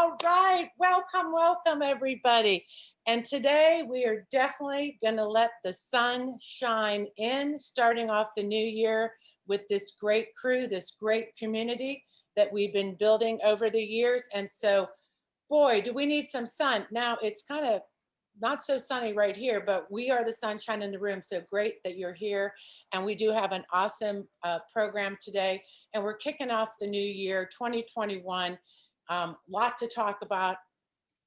All right, welcome, welcome everybody. And today we are definitely gonna let the sun shine in, starting off the new year with this great crew, this great community that we've been building over the years. And so, boy, do we need some sun. Now it's kind of not so sunny right here, but we are the sunshine in the room. So great that you're here. And we do have an awesome program today. And we're kicking off the new year, 2021. Lot to talk about,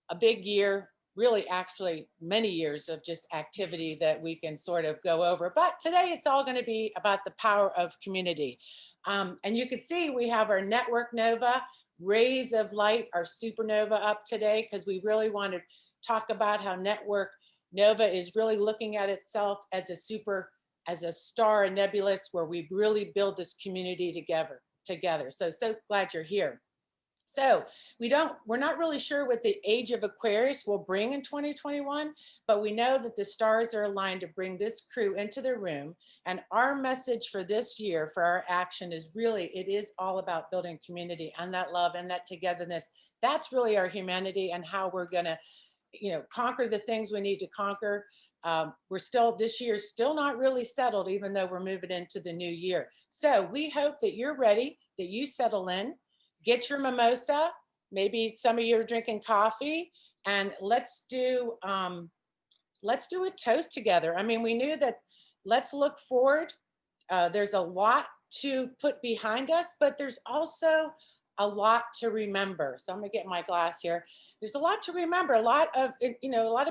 a big year, really actually many years of just activity that we can sort of go over. But today it's all going to be about the power of community. And you can see we have our Network Nova, Rays of Light, our supernova up today, because we really want to talk about how Network Nova is really looking at itself as a star, a nebulous, where we really build this community together. So glad you're here. So we're not really sure what the age of Aquarius will bring in 2021, but we know that the stars are aligned to bring this crew into the room. And our message for this year, for our action is really, it is all about building community and that love and that togetherness. That's really our humanity and how we're gonna, conquer the things we need to conquer. This year's still not really settled, even though we're moving into the new year. So we hope that you're ready, that you settle in. Get your mimosa, maybe some of you are drinking coffee, and let's do a toast together. I mean, we knew that let's look forward. There's a lot to put behind us, but there's also a lot to remember. So I'm gonna get my glass here. There's a lot to remember. A lot of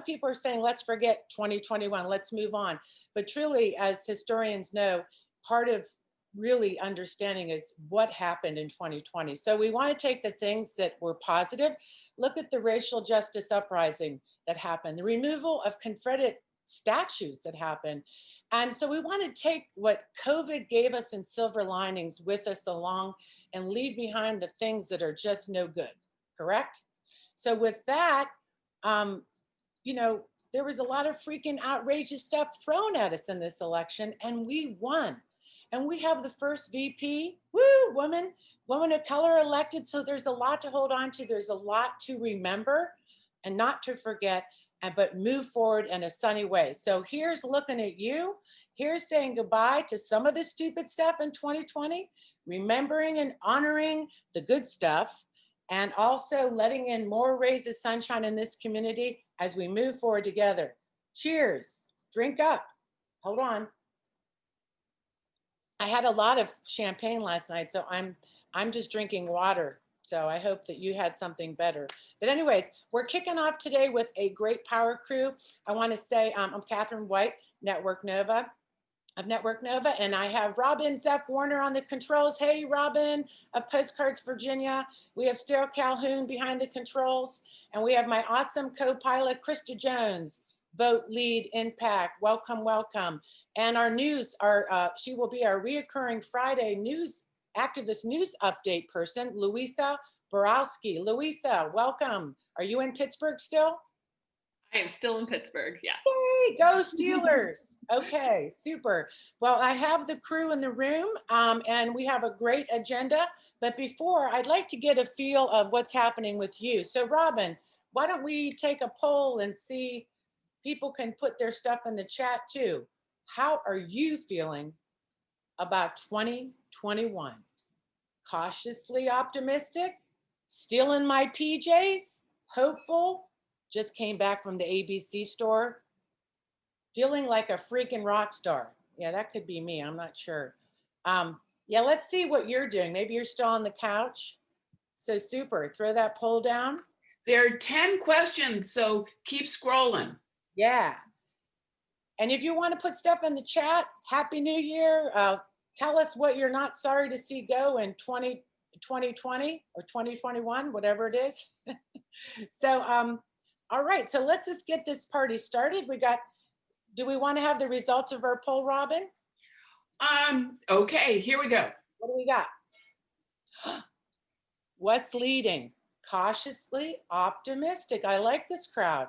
people are saying, let's forget 2021, let's move on. But truly, as historians know, part of really understanding is what happened in 2020. So we want to take the things that were positive, look at the racial justice uprising that happened, the removal of Confederate statues that happened. And so we want to take what COVID gave us in silver linings with us along and leave behind the things that are just no good, correct? So with that, there was a lot of freaking outrageous stuff thrown at us in this election, and we won. And we have the first VP, woman of color elected. So there's a lot to hold on to. There's a lot to remember and not to forget, but move forward in a sunny way. So here's looking at you. Here's saying goodbye to some of the stupid stuff in 2020, remembering and honoring the good stuff, and also letting in more rays of sunshine in this community as we move forward together. Cheers, drink up, hold on. I had a lot of champagne last night, so I'm just drinking water. So I hope that you had something better. But anyways, we're kicking off today with a great power crew. I want to say I'm Katherine White, Network Nova, and I have Robbin, Zeph Warner on the controls. Hey, Robbin, of Postcards, Virginia. We have Stair, Calhoun behind the controls, and we have my awesome co-pilot, Krista Jones. Vote, lead, impact. Welcome, welcome. And our news, she will be our reoccurring Friday activist news update person, Louisa Borowski. Louisa, welcome. Are you in Pittsburgh still? I am still in Pittsburgh, yes. Yay, go Steelers. Okay, super. Well, I have the crew in the room and we have a great agenda. But before, I'd like to get a feel of what's happening with you. So Robbin, why don't we take a poll and see, people can put their stuff in the chat too. How are you feeling about 2021? Cautiously optimistic? Still in my PJs? Hopeful? Just came back from the ABC store? Feeling like a freaking rock star? Yeah, that could be me, I'm not sure. Yeah, let's see what you're doing. Maybe you're still on the couch. So super, throw that poll down. There are 10 questions, so keep scrolling. Yeah. And if you want to put stuff in the chat, Happy New Year. Tell us what you're not sorry to see go in 2020 or 2021, whatever it is. So, all right, so let's just get this party started. Do we want to have the results of our poll, Robbin? Okay, here we go. What do we got? What's leading? Cautiously optimistic. I like this crowd.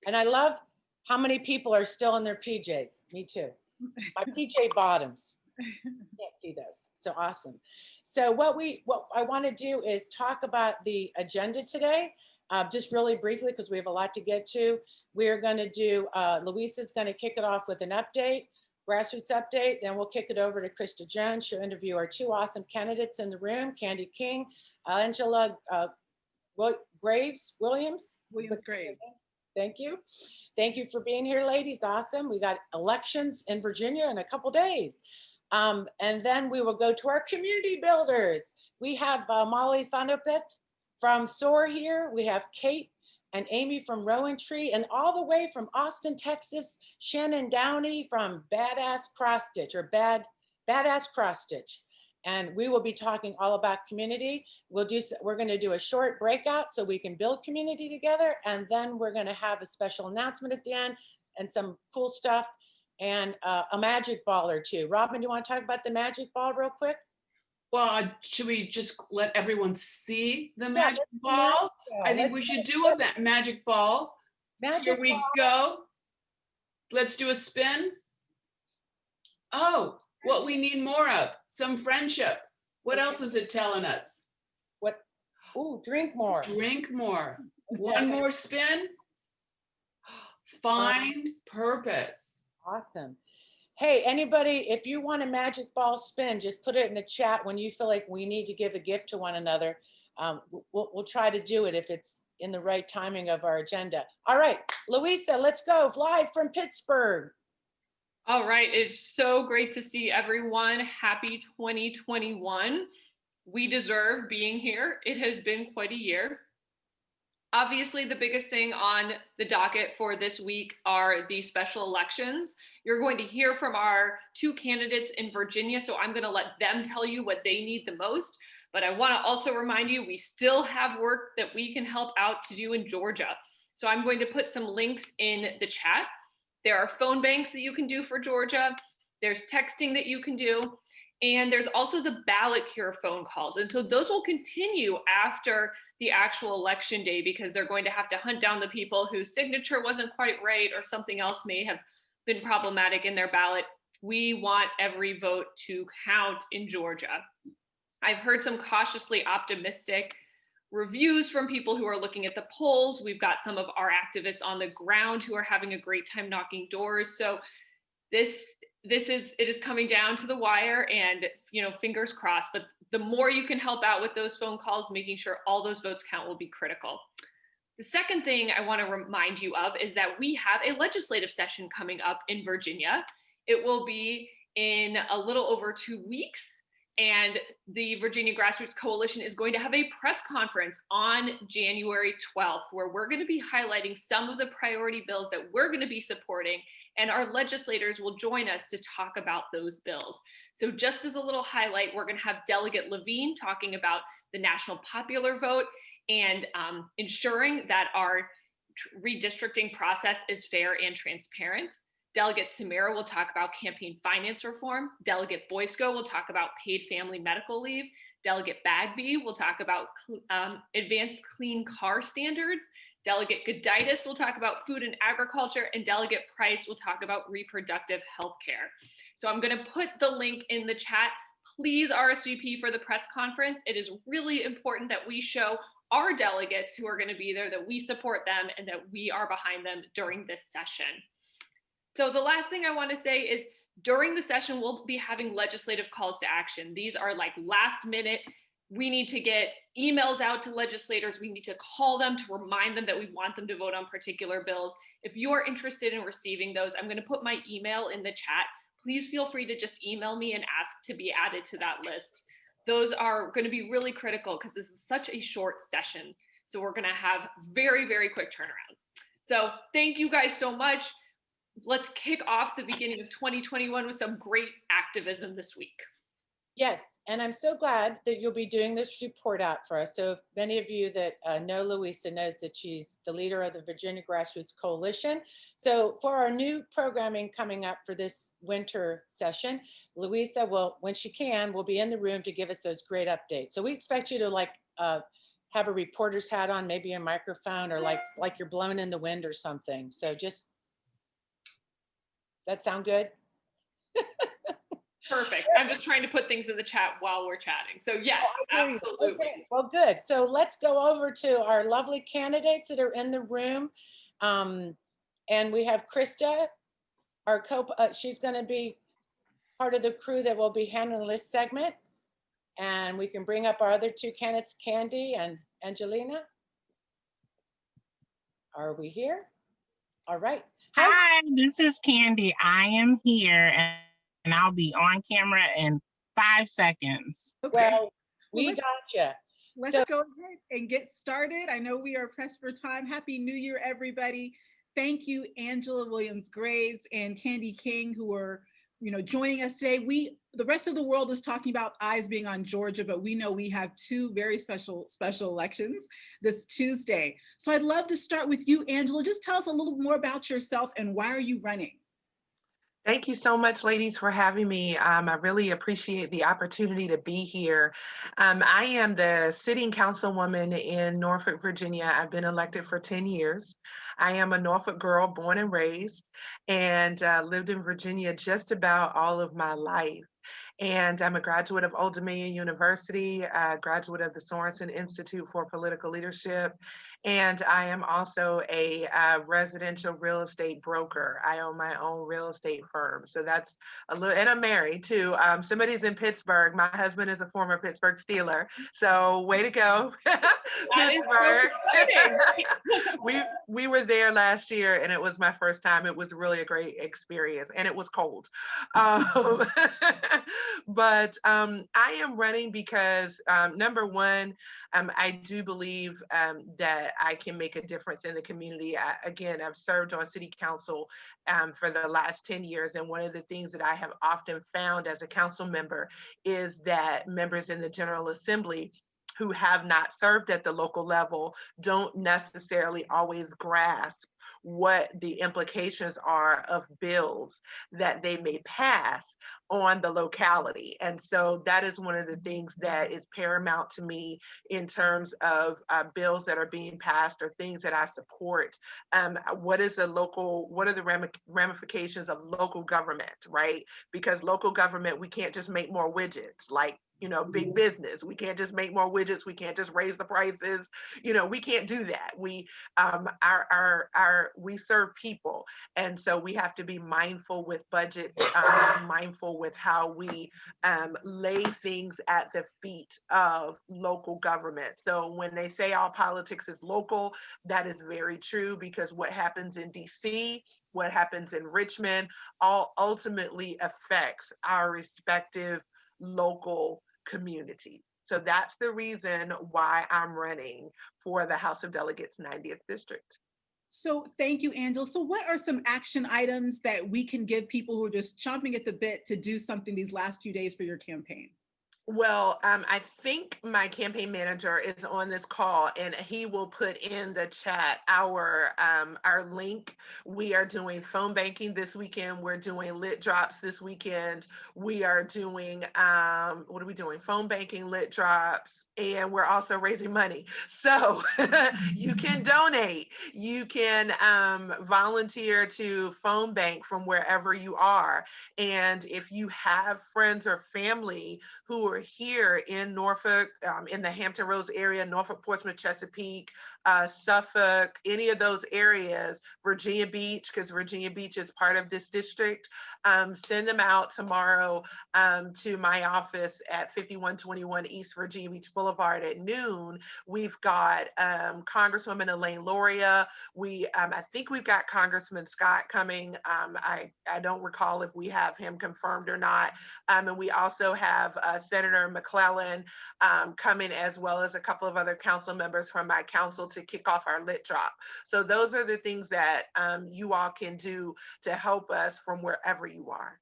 And I love how many people are still in their PJs. Me too. My PJ bottoms. Can't see those. So awesome. So what I want to do is talk about the agenda today. Just really briefly, because we have a lot to get to, we're going to do, Luisa's going to kick it off with an update, grassroots update. Then we'll kick it over to Krista Jones. She'll interview our two awesome candidates in the room, Candi King, Angelia Williams Graves. Thank you. Thank you for being here, ladies. Awesome. We got elections in Virginia in a couple days. And then we will go to our community builders. We have Molly Funapith from SOAR here. We have Kate and Amy from Rowan Tree, and all the way from Austin, Texas, Shannon Downey from Badass Cross Stitch or Badass Cross Stitch. And we will be talking all about community. We're going to do a short breakout so we can build community together. And then we're going to have a special announcement at the end and some cool stuff and a magic ball or two. Robbin, you want to talk about the magic ball real quick? Well, should we just let everyone see the magic ball? I think we should do a magic ball. Here we go. Let's do a spin. Oh, what we need more of, some friendship. What else is it telling us? What? Ooh, drink more. Drink more. One more spin. Find purpose. Awesome. Hey, anybody, if you want a magic ball spin, just put it in the chat when you feel like we need to give a gift to one another. We'll try to do it if it's in the right timing of our agenda. All right, Louisa, let's go. Live from Pittsburgh. All right, it's so great to see everyone. Happy 2021. We deserve being here. It has been quite a year. Obviously, the biggest thing on the docket for this week are the special elections. You're going to hear from our two candidates in Virginia, so I'm going to let them tell you what they need the most. But I want to also remind you, we still have work that we can help out to do in Georgia. So I'm going to put some links in the chat. There are phone banks that you can do for Georgia. There's texting that you can do. And there's also the ballot cure phone calls. And so those will continue after the actual election day because they're going to have to hunt down the people whose signature wasn't quite right or something else may have been problematic in their ballot. We want every vote to count in Georgia. I've heard some cautiously optimistic reviews from people who are looking at the polls. We've got some of our activists on the ground who are having a great time knocking doors. So it is coming down to the wire and, fingers crossed, but the more you can help out with those phone calls, making sure all those votes count will be critical. The second thing I want to remind you of is that we have a legislative session coming up in Virginia. It will be in a little over 2 weeks. And the Virginia Grassroots Coalition is going to have a press conference on January 12th, where we're going to be highlighting some of the priority bills that we're going to be supporting, and our legislators will join us to talk about those bills. So just as a little highlight, we're going to have Delegate Levine talking about the national popular vote and ensuring that our redistricting process is fair and transparent. Delegate Samira will talk about campaign finance reform. Delegate Boysko will talk about paid family medical leave. Delegate Bagby will talk about advanced clean car standards. Delegate Goditis will talk about food and agriculture, and Delegate Price will talk about reproductive health care. So I'm going to put the link in the chat. Please RSVP for the press conference. It is really important that we show our delegates who are going to be there that we support them and that we are behind them during this session. So the last thing I want to say is during the session, we'll be having legislative calls to action. These are like last minute. We need to get emails out to legislators. We need to call them to remind them that we want them to vote on particular bills. If you are interested in receiving those, I'm going to put my email in the chat. Please feel free to just email me and ask to be added to that list. Those are going to be really critical because this is such a short session. So we're going to have very, very quick turnarounds. So thank you guys so much. Let's kick off the beginning of 2021 with some great activism this week. Yes, and I'm so glad that you'll be doing this report out for us. So many of you that know Louisa knows that she's the leader of the Virginia Grassroots Coalition. So for our new programming coming up for this winter session, Louisa will, when she can, will be in the room to give us those great updates. So we expect you to have a reporter's hat on, maybe a microphone, or like you're blown in the wind or something. So just, that sound good? Perfect. I'm just trying to put things in the chat while we're chatting. So yes, absolutely. Okay. Well, good. So let's go over to our lovely candidates that are in the room. And we have Krista, our she's going to be part of the crew that will be handling this segment. And we can bring up our other two candidates, Candi and Angelina. Are we here? All right. Hi, this is Candi. I am here and I'll be on camera in 5 seconds. Okay. Well, we got you. Let's go ahead and get started. I know we are pressed for time. Happy New Year, everybody. Thank you, Angelia Williams Graves and Candi King, who are joining us today. The rest of the world is talking about eyes being on Georgia, but we know we have two very special elections this Tuesday. So I'd love to start with you, Angelia. Just tell us a little more about yourself and why are you running? Thank you so much, ladies, for having me. I really appreciate the opportunity to be here. I am the sitting councilwoman in Norfolk, Virginia. I've been elected for 10 years. I am a Norfolk girl, born and raised, and lived in Virginia just about all of my life. And I'm a graduate of Old Dominion University, a graduate of the Sorensen Institute for Political Leadership, and I am also a residential real estate broker. I own my own real estate firm. So that's a little, and I'm married too. Somebody's in Pittsburgh. My husband is a former Pittsburgh Steeler. So way to go, Pittsburgh. We were there last year and it was my first time. It was really a great experience and it was cold. But I am running because number one, I do believe that I can make a difference in the community. Again, I've served on city council for the last 10 years. And one of the things that I have often found as a council member is that members in the General Assembly who have not served at the local level don't necessarily always grasp what the implications are of bills that they may pass on the locality. And so that is one of the things that is paramount to me in terms of bills that are being passed or things that I support. What are the ramifications of local government, right? Because local government, we can't just make more widgets like big business. We can't just make more widgets. We can't just raise the prices. We can't do that. We serve people. And so we have to be mindful with budgets, mindful with how we lay things at the feet of local government. So when they say all politics is local, that is very true, because what happens in DC, what happens in Richmond, all ultimately affects our respective local communities. So that's the reason why I'm running for the House of Delegates 90th District. So thank you, Angela. So what are some action items that we can give people who are just chomping at the bit to do something these last few days for your campaign? Well, I think my campaign manager is on this call and he will put in the chat our link. We are doing phone banking this weekend. We're doing lit drops this weekend. We are doing, what are we doing? Phone banking, lit drops, and we're also raising money. So you can donate. You can volunteer to phone bank from wherever you are. And if you have friends or family who are here in Norfolk, in the Hampton Roads area, Norfolk, Portsmouth, Chesapeake, Suffolk, any of those areas, Virginia Beach, because Virginia Beach is part of this district, send them out tomorrow to my office at 5121 East Virginia Beach Boulevard at noon. We've got Congresswoman Elaine Loria. I think we've got Congressman Scott coming. I don't recall if we have him confirmed or not. And we also have Senator McClellan coming, as well as a couple of other council members from my council to kick off our lit drop. So those are the things that you all can do to help us from wherever you are.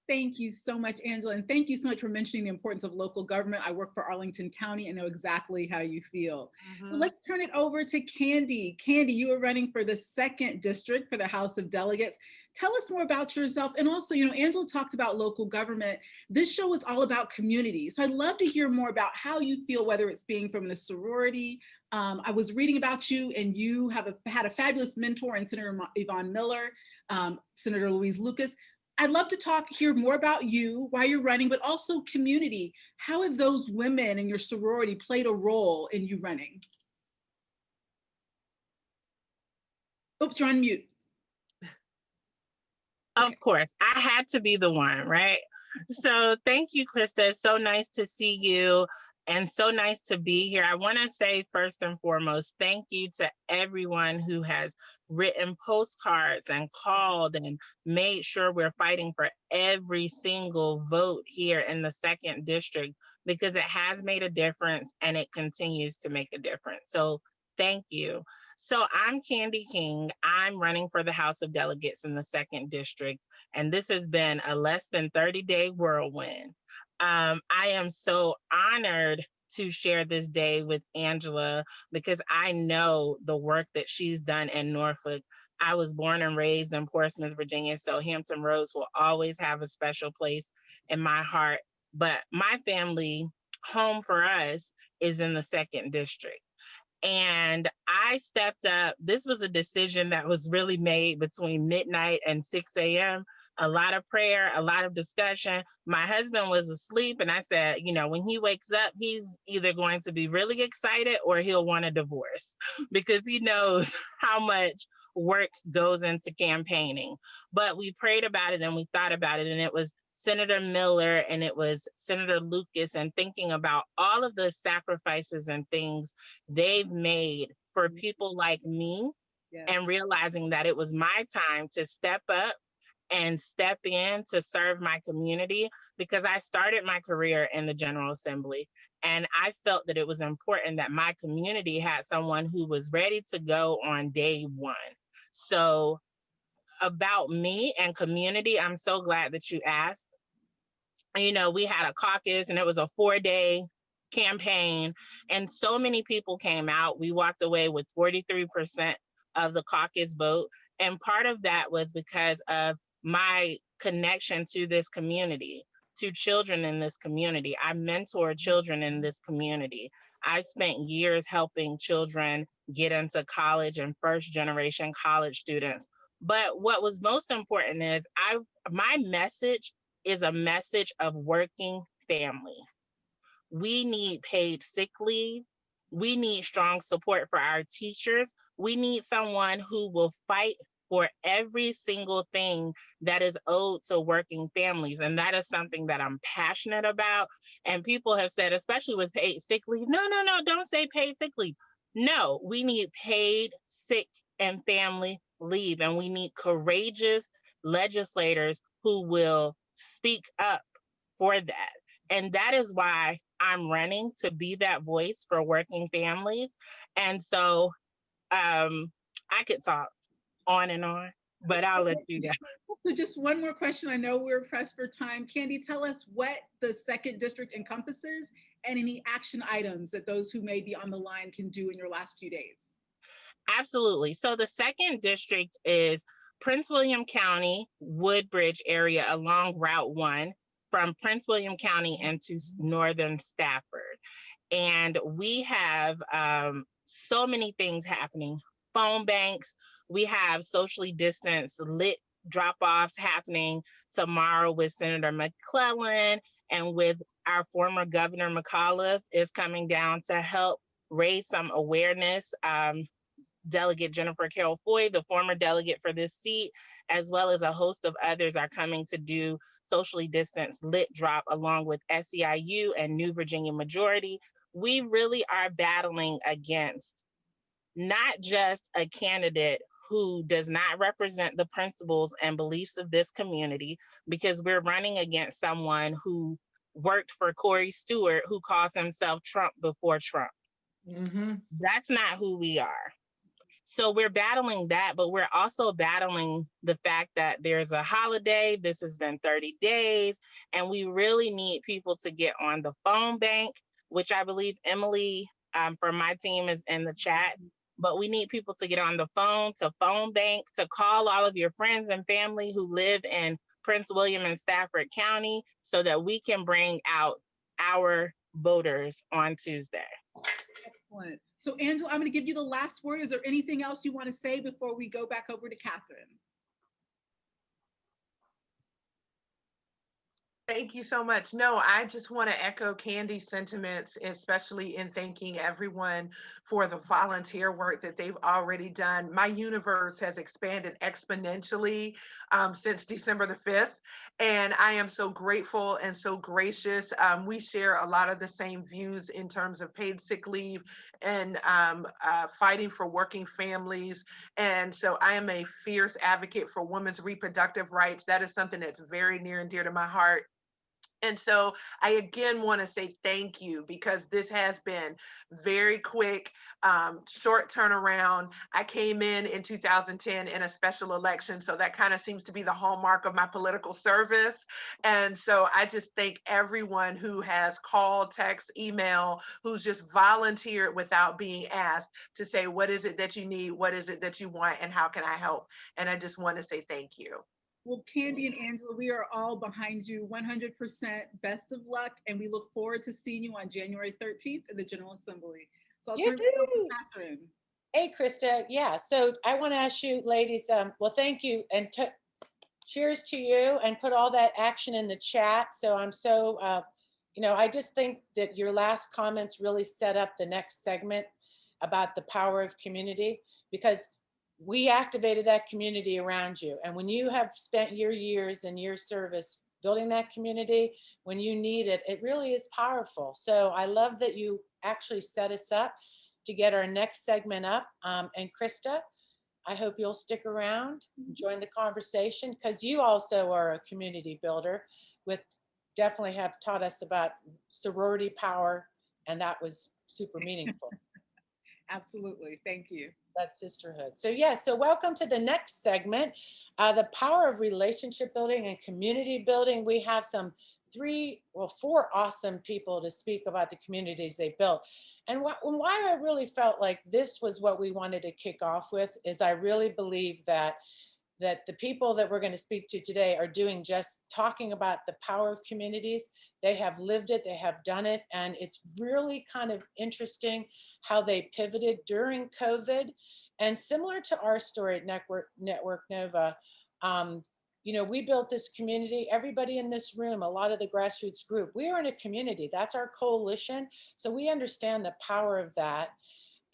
Thank you so much, Angela. And thank you so much for mentioning the importance of local government. I work for Arlington County and know exactly how you feel. So let's turn it over to Candi. Candi, you are running for the 2nd district for the House of Delegates. Tell us more about yourself. And also, Angela talked about local government. This show is all about community. So I'd love to hear more about how you feel, whether it's being from a sorority. I was reading about you and you have had a fabulous mentor in Senator Yvonne Miller, Senator Louise Lucas. I'd love to hear more about you, why you're running, but also community. How have those women in your sorority played a role in you running? Oops, you're on mute. Of course, I had to be the one, right? So thank you, Krista. It's so nice to see you and so nice to be here. I want to say first and foremost, thank you to everyone who has written postcards and called and made sure we're fighting for every single vote here in the 2nd District, because it has made a difference and it continues to make a difference. So thank you. So I'm Candi King. I'm running for the House of Delegates in the 2nd District, and this has been a less than 30-day whirlwind. I am so honored to share this day with Angela because I know the work that she's done in Norfolk. I was born and raised in Portsmouth, Virginia, so Hampton Roads will always have a special place in my heart. But my family, home for us, is in the 2nd District. And I stepped up. This was a decision that was really made between midnight and 6 a.m. A lot of prayer, a lot of discussion. My husband was asleep, and I said, you know, when he wakes up, he's either going to be really excited or he'll want a divorce because he knows how much work goes into campaigning. But we prayed about it and we thought about it, and it was Senator Miller and it was Senator Lucas, and thinking about all of the sacrifices and things they've made for people like me, yes, and realizing that it was my time to step up and step in to serve my community, because I started my career in the General Assembly and I felt that it was important that my community had someone who was ready to go on day one. So about me and community, I'm so glad that you asked. You know, we had a caucus and it was a 4-day campaign and so many people came out. We walked away with 43% of the caucus vote. And part of that was because of my connection to this community, to children in this community. I mentor children in this community. I spent years helping children get into college and first-generation college students. But what was most important is my message is a message of working families. We need paid sick leave. We need strong support for our teachers. We need someone who will fight for every single thing that is owed to working families. And that is something that I'm passionate about. And people have said, especially with paid sick leave, no, don't say paid sick leave. No, we need paid sick and family leave. And we need courageous legislators who will speak up for that. And that is why I'm running, to be that voice for working families. And so I could talk on and on, but I'll let you go. So just one more question. I know we're pressed for time. Candi, tell us what the 2nd District encompasses and any action items that those who may be on the line can do in your last few days. Absolutely. So the 2nd District is Prince William County, Woodbridge area along Route 1 from Prince William County into northern Stafford. And we have so many things happening. Phone banks, we have socially distanced lit drop-offs happening tomorrow with Senator McClellan, and with our former Governor McAuliffe is coming down to help raise some awareness. Delegate Jennifer Carroll Foy, the former delegate for this seat, as well as a host of others, are coming to do socially distanced lit drop along with SEIU and New Virginia Majority. We really are battling against not just a candidate who does not represent the principles and beliefs of this community, because we're running against someone who worked for Corey Stewart, who calls himself Trump before Trump. Mm-hmm. That's not who we are. So we're battling that, but we're also battling the fact that there's a holiday. This has been 30 days, and we really need people to get on the phone bank, which I believe Emily from my team is in the chat. But we need people to get on the phone, to phone bank, to call all of your friends and family who live in Prince William and Stafford County, so that we can bring out our voters on Tuesday. Excellent. So Angela, I'm going to give you the last word. Is there anything else you want to say before we go back over to Katherine? Thank you so much. No, I just want to echo Candi's sentiments, especially in thanking everyone for the volunteer work that they've already done. My universe has expanded exponentially since December the 5th, and I am so grateful and so gracious. We share a lot of the same views in terms of paid sick leave and fighting for working families. And so I am a fierce advocate for women's reproductive rights. That is something that's very near and dear to my heart. And so I again want to say thank you because this has been very quick, short turnaround. I came in 2010 in a special election, so that kind of seems to be the hallmark of my political service. And so I just thank everyone who has called, text, email, who's just volunteered without being asked to say, what is it that you need? What is it that you want? And how can I help? And I just want to say thank you. Well, Candi and Angela, we are all behind you 100%. Best of luck. And we look forward to seeing you on January 13th in the General Assembly. So I'll turn it over to Katherine. Hey, Krista. Yeah. So I want to ask you ladies, well, thank you. And cheers to you, and put all that action in the chat. So I'm so, I just think that your last comments really set up the next segment about the power of community, because we activated that community around you. And when you have spent your years and your service building that community, when you need it, it really is powerful. So I love that you actually set us up to get our next segment up. And Krista, I hope you'll stick around, join the conversation, because you also are a community builder with definitely have taught us about sorority power, and that was super meaningful. Absolutely. Thank you. That sisterhood. So so welcome to the next segment, the power of relationship building and community building. We have four awesome people to speak about the communities they built. And why I really felt like this was what we wanted to kick off with is I really believe that the people that we're going to speak to today are doing just talking about the power of communities. They have lived it, they have done it, and it's really kind of interesting how they pivoted during COVID. And similar to our story at Network Nova, we built this community. Everybody in this room, a lot of the grassroots group, we are in a community. That's our coalition. So we understand the power of that.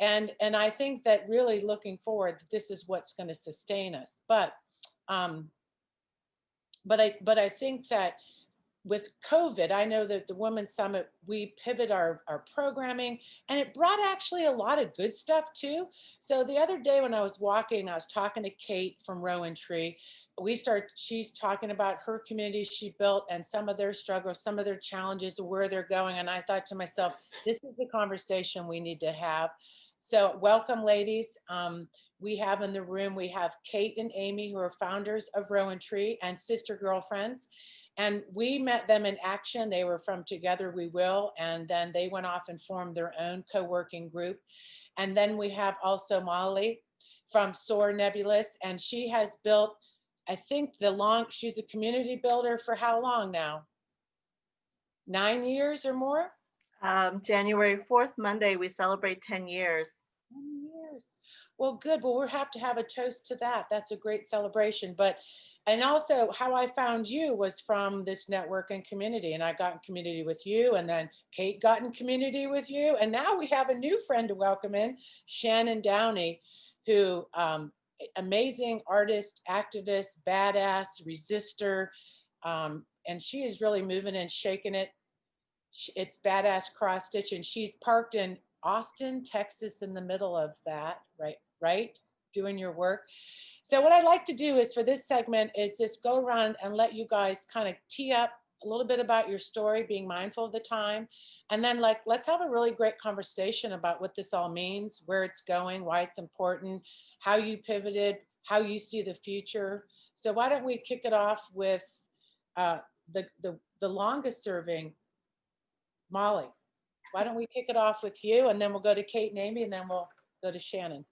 And I think that really looking forward, this is what's going to sustain us. But I think that with COVID, I know that the Women's Summit, we pivot our programming, and it brought actually a lot of good stuff too. So the other day when I was walking, I was talking to Kate from Rowan Tree. She's talking about her community she built and some of their struggles, some of their challenges, where they're going. And I thought to myself, this is the conversation we need to have. So welcome, ladies. We have in the room, we have Kate and Amy, who are founders of Rowan Tree and sister girlfriends. And we met them in action. They were from Together We Will, and then they went off and formed their own co-working group. And then we have also Molly from Soar Nebulous, and she has built, I think she's a community builder for how long now? 9 years or more? January 4th, Monday, we celebrate 10 years. 10 years. Well, good. Well, we'll have to have a toast to that. That's a great celebration. And also how I found you was from this network and community, and I got in community with you, and then Kate got in community with you. And now we have a new friend to welcome in, Shannon Downey, who amazing artist, activist, badass, resistor. And she is really moving and shaking it. It's badass cross stitch, and she's parked in Austin, Texas, in the middle of that, right? Doing your work. So what I'd like to do is for this segment is just go around and let you guys kind of tee up a little bit about your story, being mindful of the time. And then let's have a really great conversation about what this all means, where it's going, why it's important, how you pivoted, how you see the future. So why don't we kick it off with the longest serving, Molly. Why don't we kick it off with you, and then we'll go to Kate and Amy, and then we'll go to Shannon.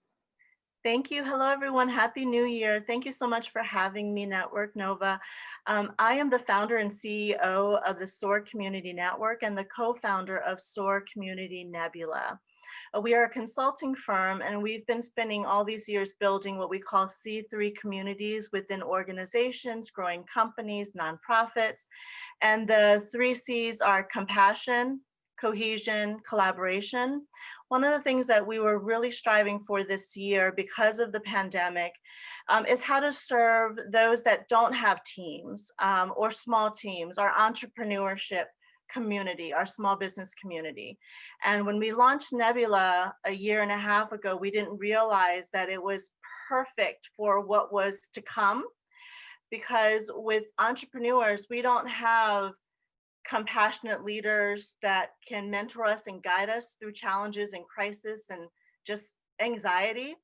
Thank you. Hello, everyone. Happy New Year. Thank you so much for having me, Network Nova. I am the founder and CEO of the SOAR Community Network and the co-founder of SOAR Community Nebula. We are a consulting firm, and we've been spending all these years building what we call C3 communities within organizations, growing companies, nonprofits. And the 3 C's are compassion, cohesion, collaboration. One of the things that we were really striving for this year because of the pandemic is how to serve those that don't have teams or small teams, our entrepreneurship community, our small business community. And when we launched Nebula a year and a half ago, we didn't realize that it was perfect for what was to come, because with entrepreneurs, we don't have compassionate leaders that can mentor us and guide us through challenges and crisis and just anxiety.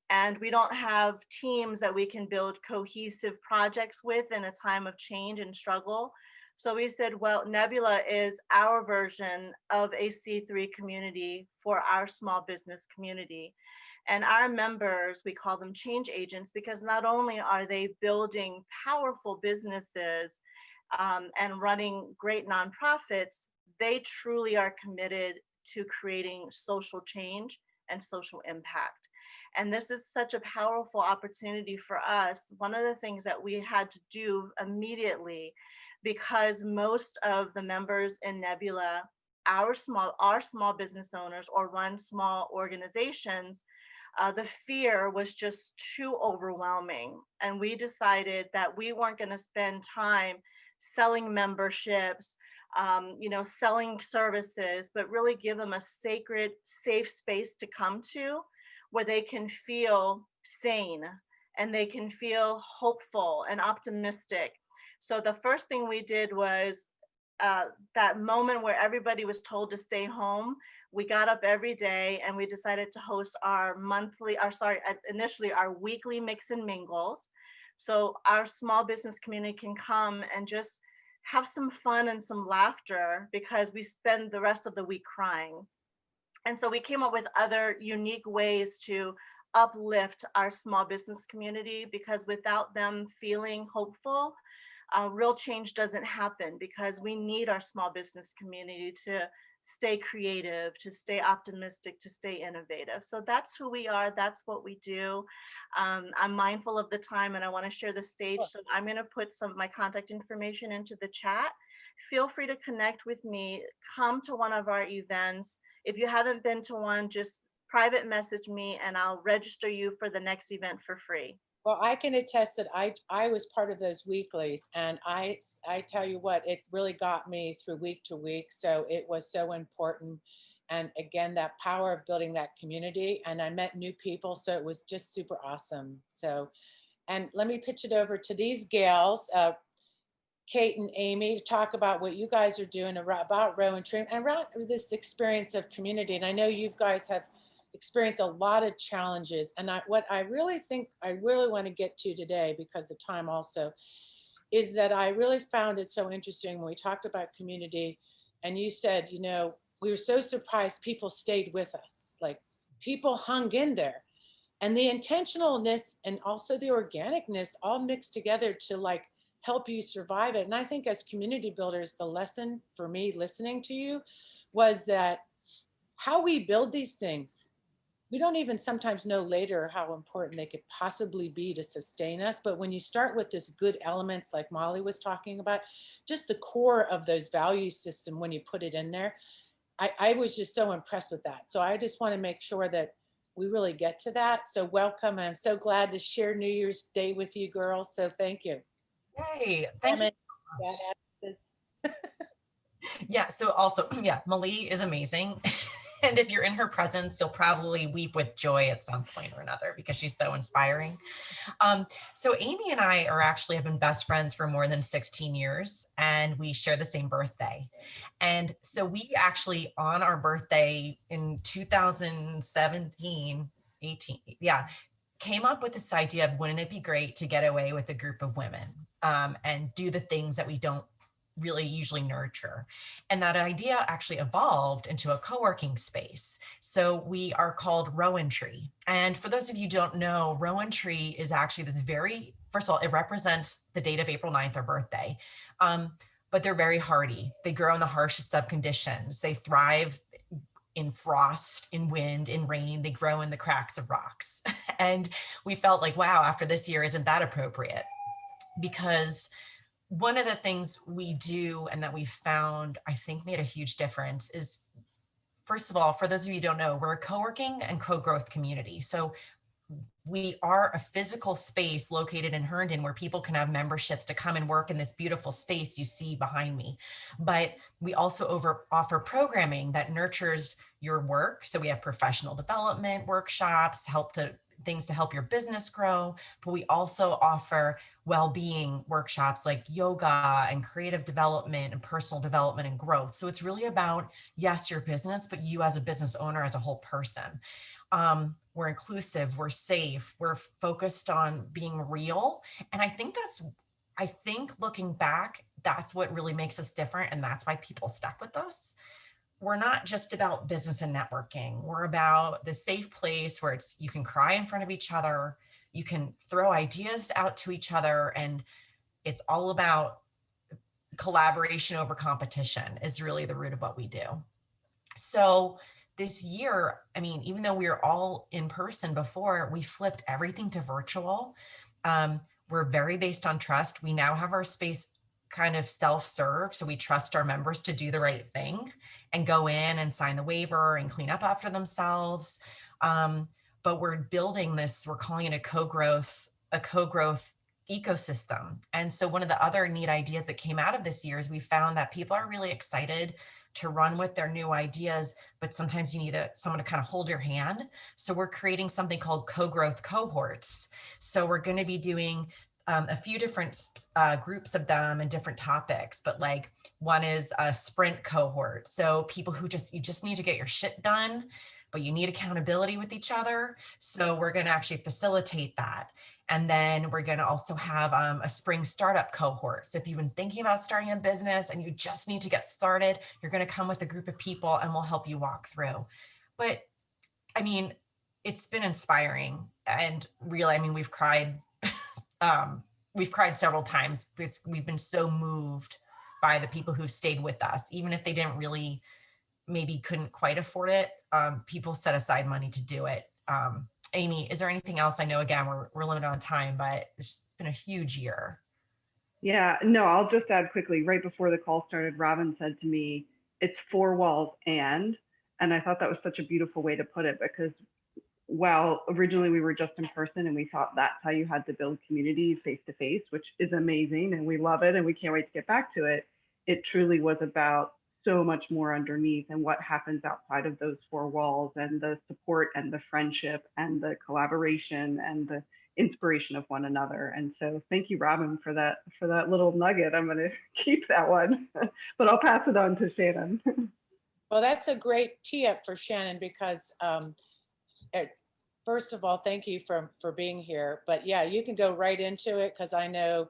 And we don't have teams that we can build cohesive projects with in a time of change and struggle. So we said, well, Nebula is our version of a C3 community for our small business community. And our members, we call them change agents, because not only are they building powerful businesses and running great nonprofits, they truly are committed to creating social change and social impact. And this is such a powerful opportunity for us. One of the things that we had to do immediately, because most of the members in Nebula are small business owners or run small organizations, the fear was just too overwhelming. And we decided that we weren't going to spend time selling memberships, selling services, but really give them a sacred, safe space to come to where they can feel sane and they can feel hopeful and optimistic. So the first thing we did was that moment where everybody was told to stay home, we got up every day and we decided to host initially our weekly mix and mingles. So our small business community can come and just have some fun and some laughter, because we spend the rest of the week crying. And so we came up with other unique ways to uplift our small business community, because without them feeling hopeful, real change doesn't happen, because we need our small business community to stay creative, to stay optimistic, to stay innovative. So that's who we are. That's what we do. I'm mindful of the time and I want to share the stage. So I'm going to put some of my contact information into the chat. Feel free to connect with me. Come to one of our events. If you haven't been to one, just private message me and I'll register you for the next event for free. Well, I can attest that I was part of those weeklies, and I tell you what, it really got me through week to week. So it was so important. And again, that power of building that community, and I met new people. So it was just super awesome. So, and let me pitch it over to these gals, Kate and Amy, to talk about what you guys are doing about Row and Trim and around this experience of community. And I know you guys have experienced a lot of challenges. And what I really think I really want to get to today, because of time also, is that I really found it so interesting when we talked about community. And you said, we were so surprised people stayed with us. Like, people hung in there. And the intentionalness and also the organicness all mixed together to help you survive it. And I think as community builders, the lesson for me listening to you was that how we build these things, we don't even sometimes know later how important they could possibly be to sustain us. But when you start with this good elements like Molly was talking about, just the core of those value system, when you put it in there, I was just so impressed with that. So I just want to make sure that we really get to that. So welcome. I'm so glad to share New Year's Day with you girls. So thank you. Yay. Thank you so much. Yeah. So also, Molly is amazing. And if you're in her presence, you'll probably weep with joy at some point or another, because she's so inspiring. So Amy and I have been best friends for more than 16 years, and we share the same birthday. And so we actually, on our birthday in 2017, 18, came up with this idea of, wouldn't it be great to get away with a group of women and do the things that we don't really usually nurture. And that idea actually evolved into a co-working space. So we are called Rowan Tree. And for those of you who don't know, Rowan Tree is actually this first of all, it represents the date of April 9th, our birthday. But they're very hardy. They grow in the harshest of conditions. They thrive in frost, in wind, in rain. They grow in the cracks of rocks. And we felt like, wow, after this year, isn't that appropriate? Because one of the things we do and that we found, I think, made a huge difference is, first of all, for those of you who don't know, we're a co-working and co-growth community. So we are a physical space located in Herndon where people can have memberships to come and work in this beautiful space you see behind me. But we also offer programming that nurtures your work. So we have professional development workshops, things to help your business grow. But we also offer well-being workshops like yoga and creative development and personal development and growth. So it's really about, yes, your business, but you as a business owner, as a whole person. We're inclusive, we're safe, we're focused on being real. And I think looking back, that's what really makes us different. And that's why people stuck with us. We're not just about business and networking. We're about the safe place where you can cry in front of each other, you can throw ideas out to each other, and it's all about collaboration over competition is really the root of what we do. So this year, I mean, even though we were all in person before, we flipped everything to virtual. We're very based on trust. We now have our space kind of self-serve. So we trust our members to do the right thing and go in and sign the waiver and clean up after themselves. But we're building this, we're calling it a co-growth ecosystem. And so one of the other neat ideas that came out of this year is we found that people are really excited to run with their new ideas, but sometimes you need someone to kind of hold your hand. So we're creating something called co-growth cohorts. So we're going to be doing a few different groups of them and different topics, but like one is a sprint cohort. So people who you just need to get your shit done, but you need accountability with each other. So we're going to actually facilitate that. And then we're going to also have a spring startup cohort. So if you've been thinking about starting a business and you just need to get started, you're going to come with a group of people and we'll help you walk through. But I mean, it's been inspiring and really, I mean, we've cried several times because we've been so moved by the people who've stayed with us, even if they didn't really, maybe couldn't quite afford it. People set aside money to do it. Amy, is there anything else? I know, again, we're limited on time, but it's been a huge year. Yeah, no, I'll just add quickly, right before the call started, Robbin said to me, it's 4 walls and I thought that was such a beautiful way to put it, because while originally we were just in person and we thought that's how you had to build community face to face, which is amazing and we love it and we can't wait to get back to it, it truly was about so much more underneath and what happens outside of those 4 walls and the support and the friendship and the collaboration and the inspiration of one another. And so thank you, Robbin, for that little nugget. I'm going to keep that one, but I'll pass it on to Shannon. Well, that's a great tee up for Shannon because first of all, thank you for being here. But yeah, you can go right into it because I know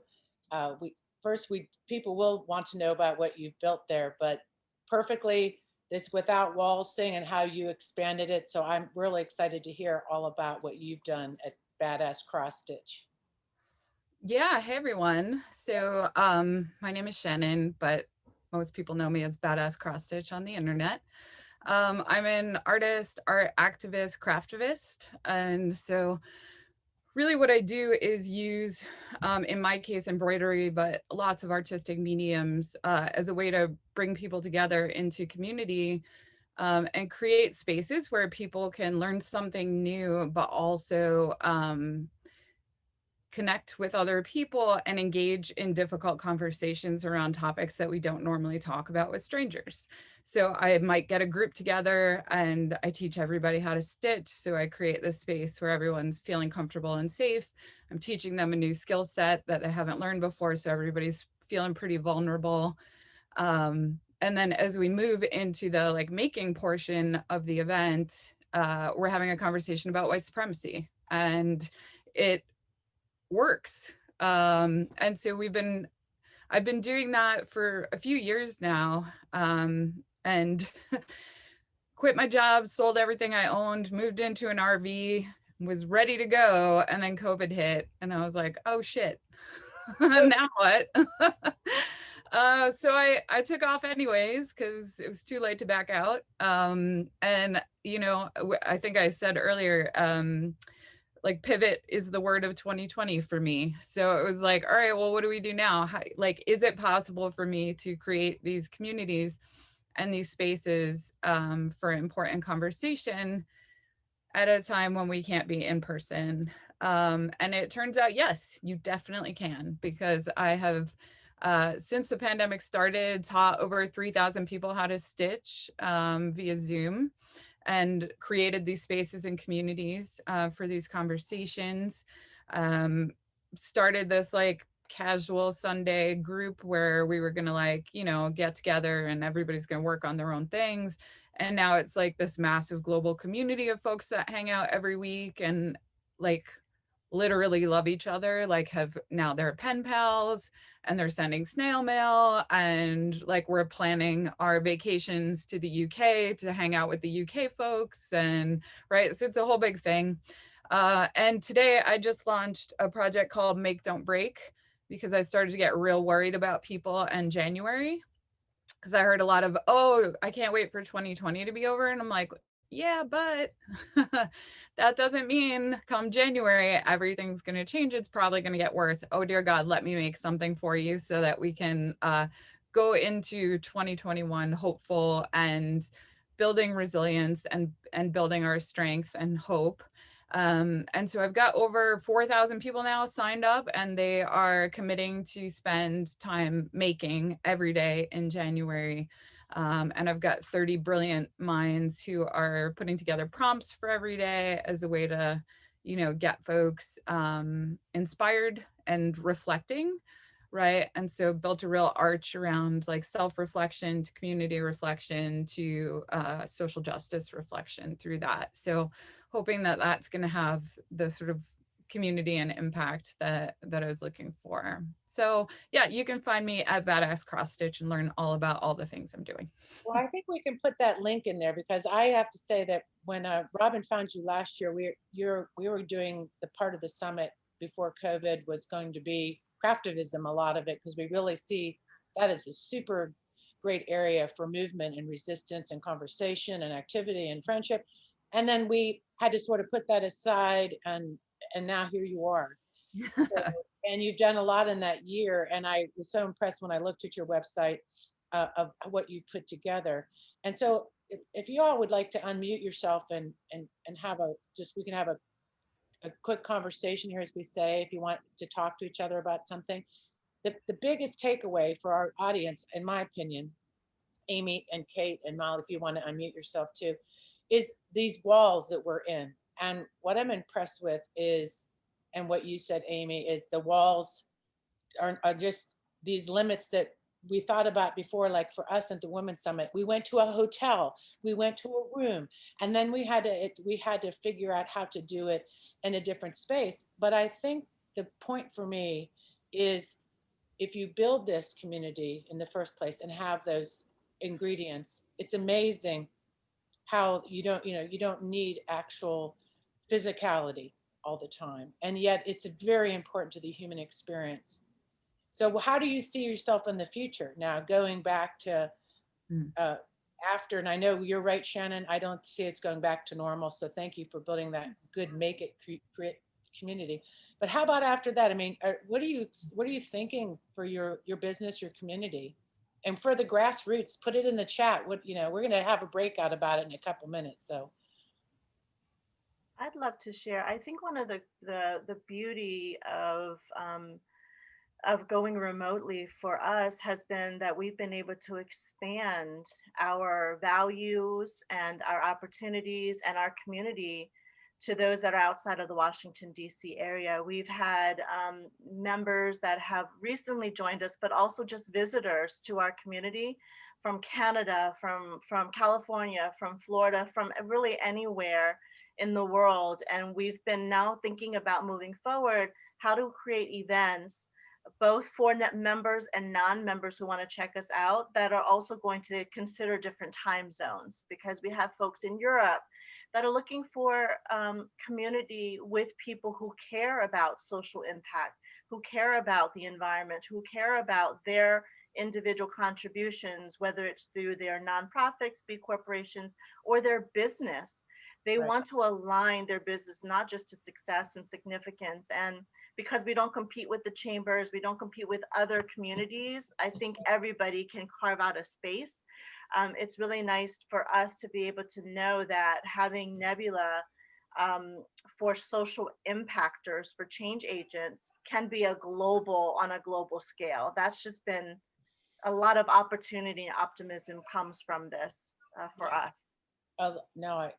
people will want to know about what you've built there, but perfectly this without walls thing and how you expanded it. So I'm really excited to hear all about what you've done at Badass Cross Stitch. Yeah, hey everyone. So my name is Shannon, but most people know me as Badass Cross Stitch on the internet. I'm an artist, art activist, craftivist, and so really what I do is use, in my case, embroidery, but lots of artistic mediums as a way to bring people together into community and create spaces where people can learn something new, but also connect with other people and engage in difficult conversations around topics that we don't normally talk about with strangers. So I might get a group together and I teach everybody how to stitch. So I create this space where everyone's feeling comfortable and safe. I'm teaching them a new skill set that they haven't learned before. So everybody's feeling pretty vulnerable. And then as we move into the making portion of the event, we're having a conversation about white supremacy, and it works. And so I've been doing that for a few years now, and quit my job, sold everything I owned, moved into an RV, was ready to go. And then COVID hit and I was like, oh shit, now what? So I took off anyways because it was too late to back out. And you know, I think I said earlier, like pivot is the word of 2020 for me. So it was like, all right, well, what do we do now? How, like, is it possible for me to create these communities and these spaces for important conversation at a time when we can't be in person? And it turns out, yes, you definitely can, because I have, since the pandemic started, taught over 3,000 people how to stitch via Zoom, and created these spaces and communities for these conversations. Started this like casual Sunday group where we were gonna, like, you know, get together and everybody's gonna work on their own things. And now it's like this massive global community of folks that hang out every week and like literally love each other, like have now they're pen pals and they're sending snail mail, and like we're planning our vacations to the UK to hang out with the UK folks, and right, so it's a whole big thing. And today I just launched a project called Make Don't Break, because I started to get real worried about people in January, because I heard a lot of, oh, I can't wait for 2020 to be over. And I'm like, yeah, but that doesn't mean come January, everything's going to change. It's probably going to get worse. Oh, dear God, let me make something for you so that we can go into 2021 hopeful and building resilience and building our strength and hope. And so I've got over 4,000 people now signed up, and they are committing to spend time making every day in January. And I've got 30 brilliant minds who are putting together prompts for every day as a way to, you know, get folks inspired and reflecting, right? And so built a real arch around like self-reflection to community reflection to social justice reflection through that. So hoping that that's going to have the sort of community and impact that I was looking for. So yeah, you can find me at Badass Cross Stitch and learn all about all the things I'm doing. Well, I think we can put that link in there, because I have to say that when Robbin found you last year, we were doing the part of the summit before COVID was going to be craftivism, a lot of it, because we really see that as a super great area for movement and resistance and conversation and activity and friendship. And then we had to sort of put that aside, and now here you are. So, and you've done a lot in that year. And I was so impressed when I looked at your website of what you put together. And so if you all would like to unmute yourself and have we can have a quick conversation here, as we say, if you want to talk to each other about something. The biggest takeaway for our audience, in my opinion, Amy and Kate and Molly, if you want to unmute yourself too, is these walls that we're in. And what I'm impressed with is, and what you said, Amy, is the walls are just these limits that we thought about before. Like for us at the Women's Summit, we went to a hotel, we went to a room, and then we had to figure out how to do it in a different space. But I think the point for me is, if you build this community in the first place and have those ingredients, it's amazing how you don't need actual physicality all the time, and yet it's very important to the human experience. So how do you see yourself in the future now, going back to after? And I know you're right, Shannon, I don't see us going back to normal, so thank you for building that good make it community. But how about after that? I mean, what are you thinking for your business, your community, and for the grassroots? Put it in the chat. We're going to have a breakout about it in a couple minutes. So I'd love to share. I think one of the beauty of going remotely for us has been that we've been able to expand our values and our opportunities and our community to those that are outside of the Washington, D.C. area. We've had members that have recently joined us, but also just visitors to our community from Canada, from California, from Florida, from really anywhere in the world. And we've been now thinking about moving forward, how to create events both for members and non-members who want to check us out, that are also going to consider different time zones, because we have folks in Europe that are looking for community with people who care about social impact, who care about the environment, who care about their individual contributions, whether it's through their nonprofits, B corporations, or their business. They want to align their business not just to success and significance. And because we don't compete with the chambers, we don't compete with other communities, I think everybody can carve out a space. It's really nice for us to be able to know that having Nebula for social impactors, for change agents, can be on a global scale. That's just been a lot of opportunity and optimism comes from this for us. Oh, no,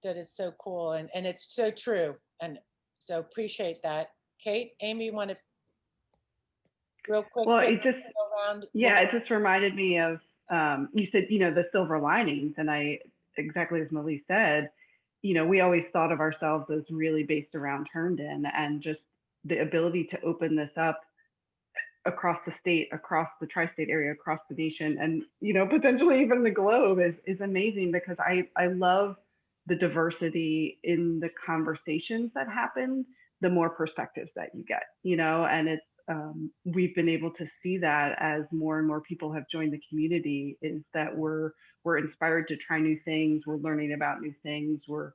that is so cool. And it's so true. And so appreciate that. Kate, Amy, you want to real quick? Well, it just reminded me of, you said, the silver linings, and exactly as Malie said, we always thought of ourselves as really based around Herndon, and just the ability to open this up across the state, across the tri-state area, across the nation, and, potentially even the globe is amazing, because I love the diversity in the conversations that happen, the more perspectives that you get, and it's, we've been able to see that as more and more people have joined the community, is that we're inspired to try new things. We're learning about new things. We're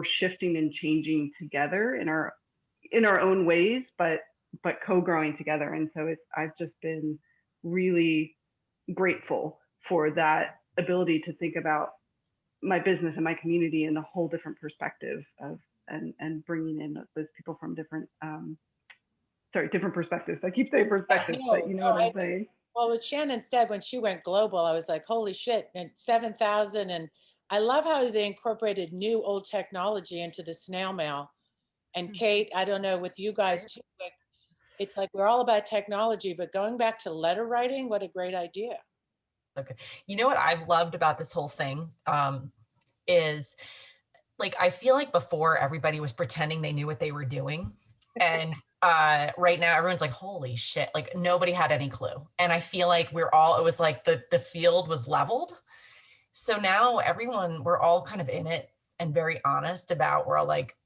shifting and changing together in our own ways, but co-growing together. And so I've just been really grateful for that ability to think about my business and my community in a whole different perspective and bringing in those people from different perspectives. I keep saying perspectives, but you know what I'm saying. Well, what Shannon said when she went global, I was like, holy shit, and 7,000. And I love how they incorporated new old technology into the snail mail. And Kate, I don't know with you guys too, it's like we're all about technology, but going back to letter writing, what a great idea. Okay. You know what I've loved about this whole thing is, like, I feel like before everybody was pretending they knew what they were doing. And right now everyone's like, holy shit, like nobody had any clue. And I feel like it was like the field was leveled. So now we're all kind of in it and very honest about, we're all like,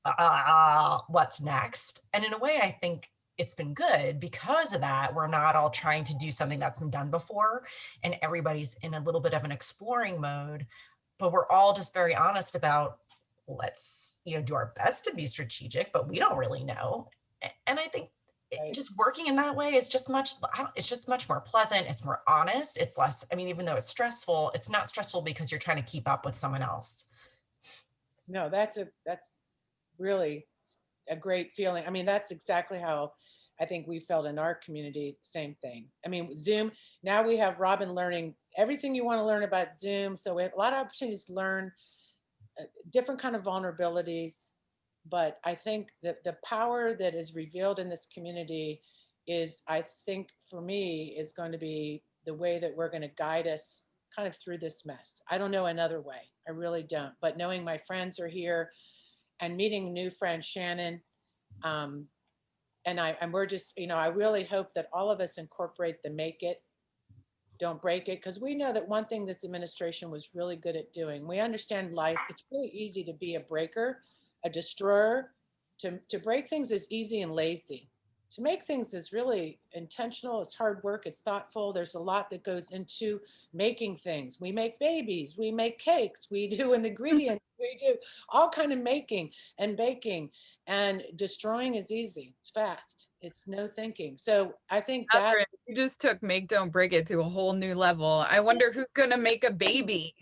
what's next? And in a way, I think it's been good because of that. We're not all trying to do something that's been done before, and everybody's in a little bit of an exploring mode, but we're all just very honest about, let's, do our best to be strategic, but we don't really know. And I think just working in that way is just it's just much more pleasant. It's more honest. It's less, even though it's stressful, it's not stressful because you're trying to keep up with someone else. No, that's really a great feeling. That's exactly how I think we felt in our community, same thing. Zoom, now we have Robbin learning everything you want to learn about Zoom. So we have a lot of opportunities to learn different kind of vulnerabilities. But I think that the power that is revealed in this community is, I think for me, is going to be the way that we're going to guide us kind of through this mess. I don't know another way. I really don't. But knowing my friends are here and meeting new friend Shannon, and we're just, I really hope that all of us incorporate the make it, don't break it, because we know that one thing this administration was really good at doing. We understand life. It's really easy to be a breaker, a destroyer. To break things is easy and lazy. To make things is really intentional. It's hard work. It's thoughtful. There's a lot that goes into making things. We make babies. We make cakes. We do an ingredient. We do all kind of making and baking. And destroying is easy. It's fast. It's no thinking. So I think Katherine, you just took make, don't break it to a whole new level. I wonder who's going to make a baby.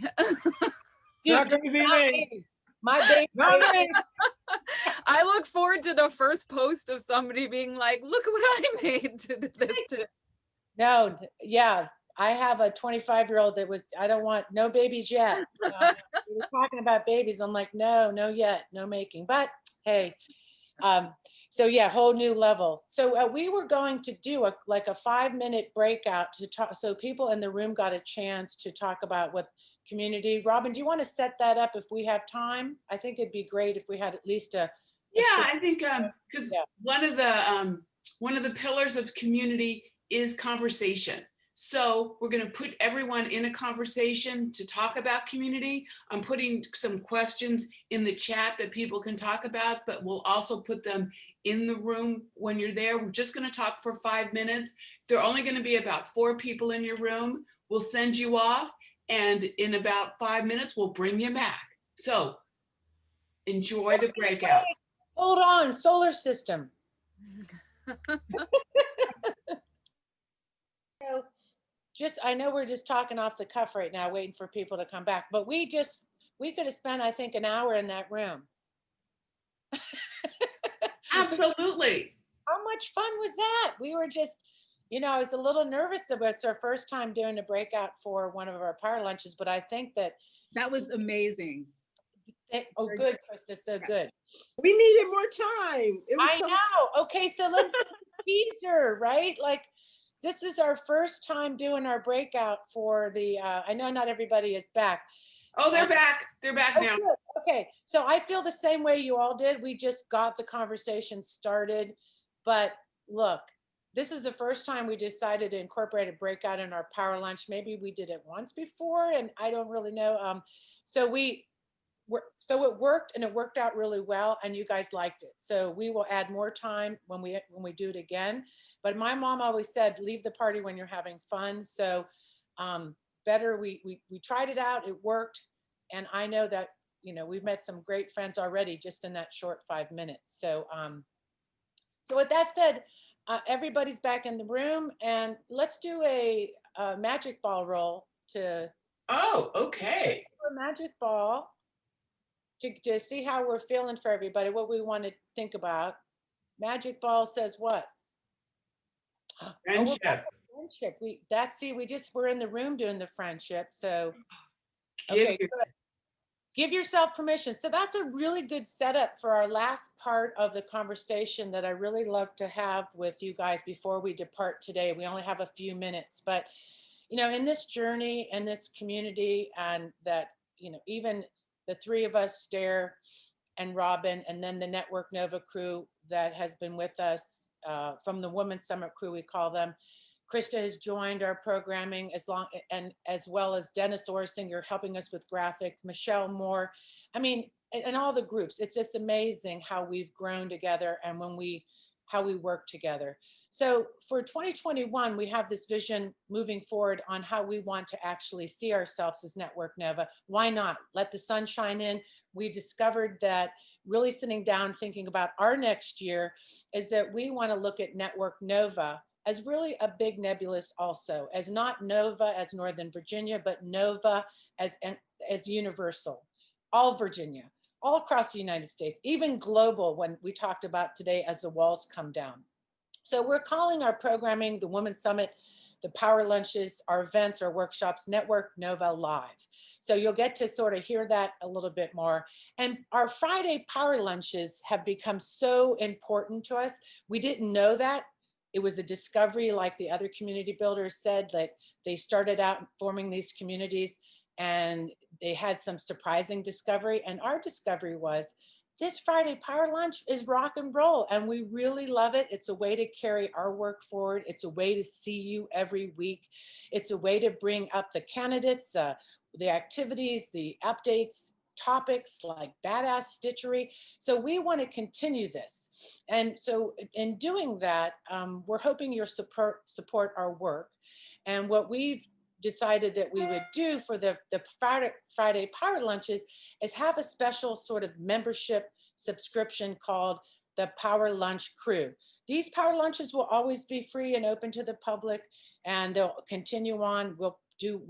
Not gonna be me. My baby. I look forward to the first post of somebody being like, look what I made to this. No, yeah. I have a 25-year-old that I don't want no babies yet. We were talking about babies. I'm like, no yet, no making. But hey, so yeah, whole new level. So we were going to do a 5-minute breakout to talk, so people in the room got a chance to talk about what community. Robbin, do you want to set that up if we have time? I think it'd be great if we had at least a I think because one of the pillars of community is conversation. So we're going to put everyone in a conversation to talk about community. I'm putting some questions in the chat that people can talk about, but we'll also put them in the room when you're there. We're just going to talk for 5 minutes. There are only going to be about 4 people in your room. We'll send you off, and in about 5 minutes, we'll bring you back. So enjoy the breakouts. Hold on, solar system. I know we're just talking off the cuff right now, waiting for people to come back, but we could have spent, I think, an hour in that room. Absolutely. How much fun was that? We were just, I was a little nervous about it's our first time doing a breakout for one of our power lunches, but I think that was amazing. Oh, good, Krista, so good. We needed more time. I know. Okay, so let's do a teaser, right? Like, this is our first time doing our breakout for the, I know not everybody is back. Oh, they're back. They're back now. Good. Okay, so I feel the same way you all did. We just got the conversation started. But look, this is the first time we decided to incorporate a breakout in our power lunch. Maybe we did it once before, and I don't really know. So it worked, and it worked out really well, and you guys liked it. So we will add more time when we do it again. But my mom always said, leave the party when you're having fun. So better, we tried it out, it worked. And I know that, we've met some great friends already just in that short 5 minutes. So, so with that said, everybody's back in the room, and let's do a magic ball roll to. Oh, okay. A magic ball to see how we're feeling for everybody, what we want to think about. Magic ball says what? Friendship. Oh, friendship. We're in the room doing the friendship. So okay, give yourself permission. So that's a really good setup for our last part of the conversation that I really love to have with you guys before we depart today. We only have a few minutes, but in this journey and this community, and that, even the 3 of us, Stair and Robbin, and then the Network Nova crew that has been with us from the Women's Summit crew, we call them. Krista has joined our programming as well as Dennis Orsinger helping us with graphics, Michelle Moore. I mean, and all the groups. It's just amazing how we've grown together and how we work together. So for 2021, we have this vision moving forward on how we want to actually see ourselves as Network Nova. Why not? Let the sun shine in. We discovered that really sitting down, thinking about our next year, is that we want to look at Network Nova as really a big nebulous also, as not Nova as Northern Virginia, but Nova as universal, all Virginia, all across the United States, even global, when we talked about today as the walls come down. So we're calling our programming, the Women's Summit, the Power Lunches, our events, our workshops, Network Nova Live. So you'll get to sort of hear that a little bit more. And our Friday Power Lunches have become so important to us. We didn't know that. It was a discovery, like the other community builders said, that they started out forming these communities and they had some surprising discovery. And our discovery was, this Friday Power Lunch is rock and roll, and we really love it. It's a way to carry our work forward. It's a way to see you every week. It's a way to bring up the candidates, the activities, the updates, topics like badass stitchery. So we want to continue this. And so in doing that, we're hoping you'll support our work. And what we've decided that we would do for the Friday Power Lunches is have a special sort of membership subscription called the Power Lunch Crew. These Power Lunches will always be free and open to the public, and they'll continue on. We'll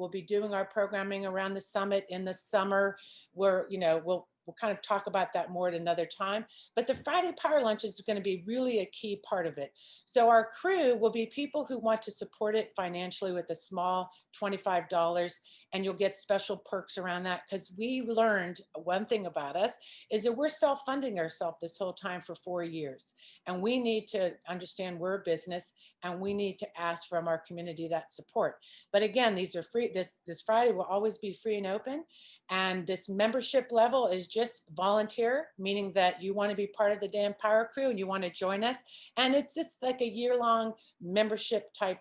be doing our programming around the summit in the summer, where we'll kind of talk about that more at another time. But the Friday Power Lunch is going to be really a key part of it. So our crew will be people who want to support it financially with a small $25, and you'll get special perks around that, because we learned one thing about us is that we're self-funding ourselves this whole time for 4 years. And we need to understand we're a business, and we need to ask from our community that support. But again, these are free. This Friday will always be free and open. And this membership level is just volunteer, meaning that you want to be part of the damn Power Crew and you want to join us. And it's just like a year-long membership type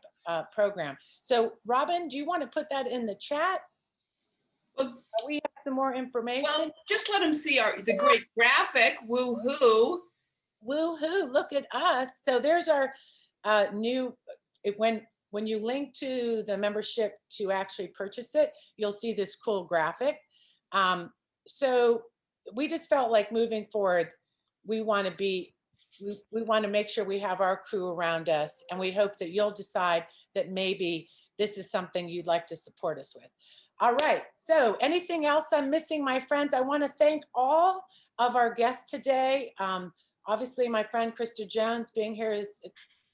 program. So Robbin, do you want to put that in the chat? Well, we have some more information. Well, just let them see the great graphic, woo-hoo. Woo-hoo, look at us. So there's our new, when you link to the membership to actually purchase it, you'll see this cool graphic. So we just felt like moving forward, we want to make sure we have our crew around us, and we hope that you'll decide that maybe this is something you'd like to support us with. All right, so anything else I'm missing, my friends? I want to thank all of our guests today. Obviously, my friend Krista Jones being here as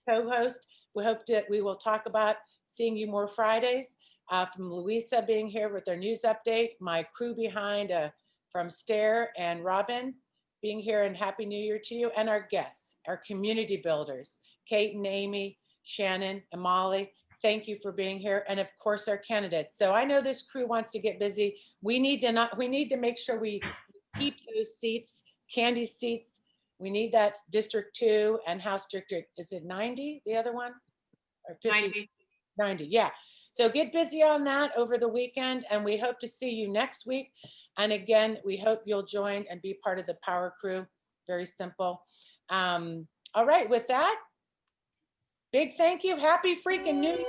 co-host. We hope that we will talk about seeing you more Fridays. From Louisa being here with their news update, my crew behind from Stair and Robbin being here, and Happy New Year to you, and our guests, our community builders, Kate and Amy, Shannon and Molly. Thank you for being here, and of course our candidates. So I know this crew wants to get busy. We need to make sure we keep those seats, Candi seats. We need that District 2 and House District, is it 90, the other one? Or 50? 90. 90, yeah. So get busy on that over the weekend, and we hope to see you next week. And again, we hope you'll join and be part of the Power Crew. Very simple. All right, with that, big thank you. Happy freaking New Year.